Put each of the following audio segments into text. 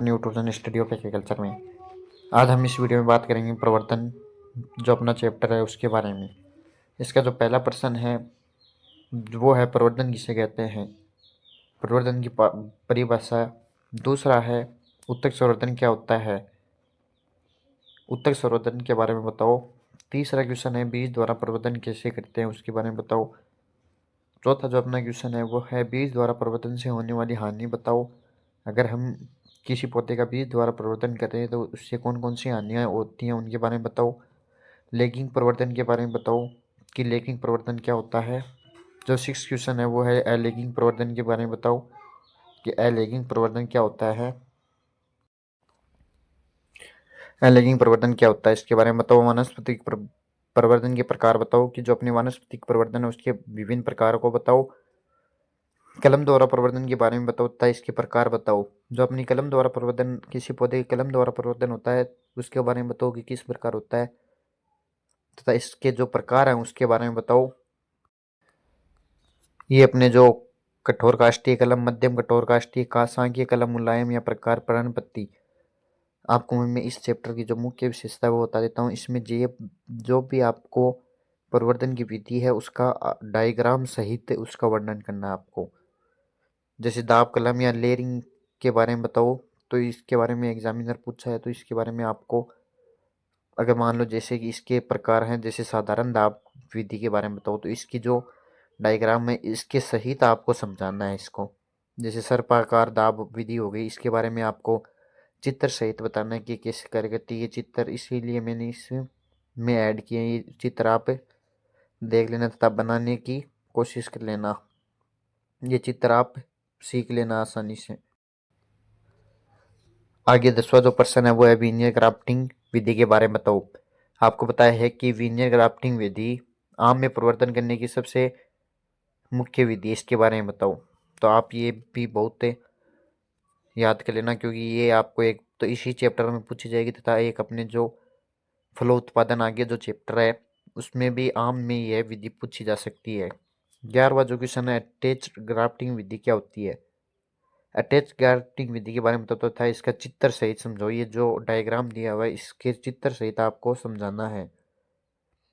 Nutrition study of agriculture में आज हम इस वीडियो में बात करेंगे प्रवर्धन जो अपना चैप्टर है उसके बारे में। इसका जो पहला प्रश्न है वो है प्रवर्धन किसे कहते हैं, प्रवर्धन की परिभाषा। दूसरा है उत्तक संवर्धन क्या होता है, उत्तक संवर्धन के बारे में बताओ। तीसरा क्वेश्चन है बीज द्वारा प्रवर्धन कैसे करते हैं उसके बारे में बताओ। चौथा जो अपना क्वेश्चन है वो है बीज द्वारा प्रवर्धन से होने वाली हानि बताओ। अगर हम किसी पौधे का बीज द्वारा प्रवर्धन करते हैं तो उससे कौन कौन सी हानियाँ होती हैं उनके बारे में बताओ। लेगिंग प्रवर्धन के बारे में बताओ कि लेगिंग प्रवर्धन क्या होता है। जो सिक्स क्वेश्चन है वो है अलेगिंग प्रवर्धन के बारे में बताओ कि अलेगिंग प्रवर्धन क्या होता है। अलेगिंग प्रवर्धन क्या होता है इसके बारे में बताओ। वानस्पतिक प्रवर्धन के प्रकार बताओ कि जो अपने वानस्पतिक प्रवर्धन है उसके विभिन्न प्रकारों को बताओ। कलम द्वारा प्रवर्धन के बारे में बताओ तथा इसके प्रकार बताओ। जो अपनी कलम द्वारा प्रवर्धन किसी पौधे की कलम द्वारा प्रवर्धन होता है उसके बारे में बताओ कि किस प्रकार होता है तथा इसके जो प्रकार हैं उसके बारे में बताओ। ये अपने जो कठोर काष्ठीय कलम, मध्यम कठोर काष्ठीय, सांख्यिक कलम, मुलायम या प्रकार पर्णपत्ती। आपको मैं इस चैप्टर की जो मुख्य विशेषता है वो बता देता हूँ। इसमें जो भी आपको प्रवर्धन की विधि है उसका डायग्राम सहित उसका वर्णन करना है आपको। जैसे दाब कलम या लेयरिंग के बारे में बताओ तो इसके बारे में एग्जामिनर पूछा है तो इसके बारे में आपको अगर मान लो जैसे कि इसके प्रकार हैं, जैसे साधारण दाब विधि के बारे में बताओ तो इसकी जो डायग्राम है इसके सहित आपको समझाना है इसको। जैसे सर्पाकार दाब विधि हो गई, इसके बारे में आपको चित्र सहित बताना है कि कैसे कार्य करती है। ये चित्र इसीलिए मैंने इसमें ऐड किए, ये चित्र आप देख लेना तथा बनाने की कोशिश कर लेना। ये चित्र आप सीख लेना आसानी से। आगे 10वां जो प्रश्न है वो है वीनियर ग्राफ्टिंग विधि के बारे में बताओ। आपको पता है कि वीनियर ग्राफ्टिंग विधि आम में परिवर्तन करने की सबसे मुख्य विधि, इसके बारे में बताओ। तो आप ये भी बहुत याद कर लेना क्योंकि ये आपको एक तो इसी चैप्टर में पूछी जाएगी तथा एक अपने जो फल उत्पादन आगे जो चैप्टर है उसमें भी आम में यह विधि पूछी जा सकती है। 11वां जो क्वेश्चन है अटैच ग्राफ्टिंग विधि क्या होती है। अटैच ग्राफ्टिंग विधि के बारे में बताता था, इसका चित्र सहित समझो। ये जो डायग्राम दिया हुआ है इसके चित्र सहित आपको समझाना है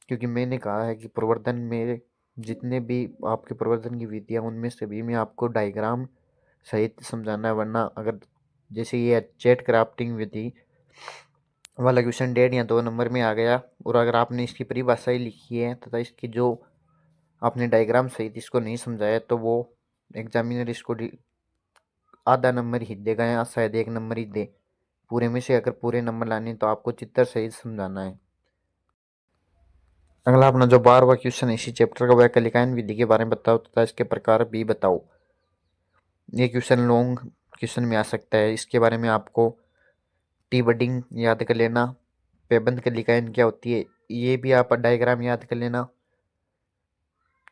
क्योंकि मैंने कहा है कि प्रवर्धन में जितने भी आपके प्रवर्धन की विधियाँ उनमें सभी में आपको डायग्राम सहित समझाना है, वरना अगर जैसे ये चैट क्राफ्टिंग विधि वाला क्वेश्चन 1.5 या 2 नंबर में आ गया और अगर आपने इसकी परिभाषा ही लिखी है तथा इसकी जो आपने डायग्राम सहित इसको नहीं समझाया तो वो एग्जामिनर इसको आधा नंबर ही देगा या शायद 1 नंबर ही दे। पूरे में से अगर पूरे नंबर लाने तो आपको चित्र सहित समझाना है। अगला अपना जो 12वां क्वेश्चन है इसी चैप्टर का वह कलिकायन विधि के बारे में बताओ तथा इसके प्रकार भी बताओ। ये क्वेश्चन लॉन्ग क्वेश्चन में आ सकता है, इसके बारे में आपको टी बडिंग याद कर लेना। पेबंद कलिकायन क्या होती है ये भी आप डायग्राम याद कर लेना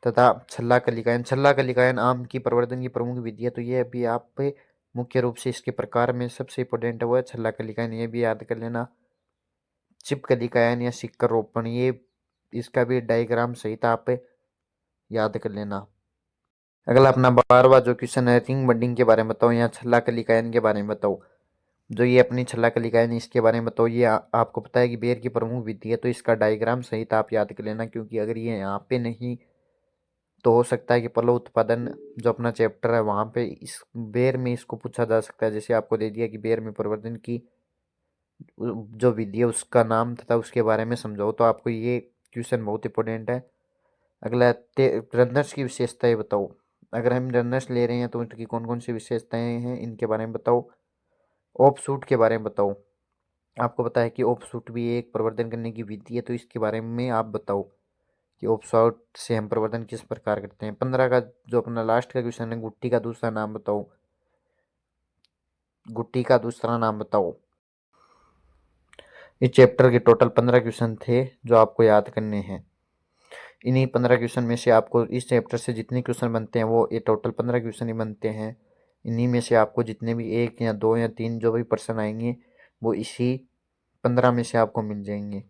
तथा छल्ला कलिकायन, छल्ला कलिकायन आम की प्रवर्धन की प्रमुख विधि है तो ये भी आप मुख्य रूप से इसके प्रकार में सबसे इंपॉर्टेंट है वो है छल्ला कलिकायन, ये भी याद कर लेना। चिप कलिकायन या सिक्कर रोपण, ये इसका भी डायग्राम सहित आप याद कर लेना। अगला अपना 12वां जो क्वेश्चन है रिंग बडिंग के बारे में बताओ या छल्ला कलिकायन के बारे में बताओ। जो ये अपनी छल्ला कलिकायन इसके बारे में बताओ। ये आपको पता है कि बेर की प्रमुख विधि है तो इसका डायग्राम सहित आप याद कर लेना क्योंकि अगर ये यहाँ पे नहीं तो हो सकता है कि फल उत्पादन जो अपना चैप्टर है वहाँ पे इस बेर में इसको पूछा जा सकता है। जैसे आपको दे दिया कि बेर में परिवर्तन की जो विधि है उसका नाम तथा उसके बारे में समझाओ, तो आपको ये क्वेश्चन बहुत इंपॉर्टेंट है। अगला रनर्स की विशेषताएं बताओ। अगर हम रनर्स ले रहे हैं तो उनकी कौन कौन सी विशेषताएं हैं इनके बारे में बताओ। ऑफ शूट के बारे में बताओ। आपको पता है कि ऑफ शूट भी एक प्रवर्धन करने की विधि है तो इसके बारे में आप बताओ कि ऑफ शूट से हम प्रवर्धन किस प्रकार करते हैं। 15 का जो अपना लास्ट का क्वेश्चन है गुट्टी का दूसरा नाम बताओ। गुट्टी का दूसरा नाम बताओ। इस चैप्टर के टोटल 15 क्वेश्चन थे जो आपको याद करने हैं। इन्हीं 15 क्वेश्चन में से आपको इस चैप्टर से जितने क्वेश्चन बनते हैं वो ये टोटल 15 क्वेश्चन ही बनते हैं। इन्हीं में से आपको जितने भी 1 या 2 या 3 जो भी प्रश्न आएंगे वो इसी 15 में से आपको मिल जाएंगे।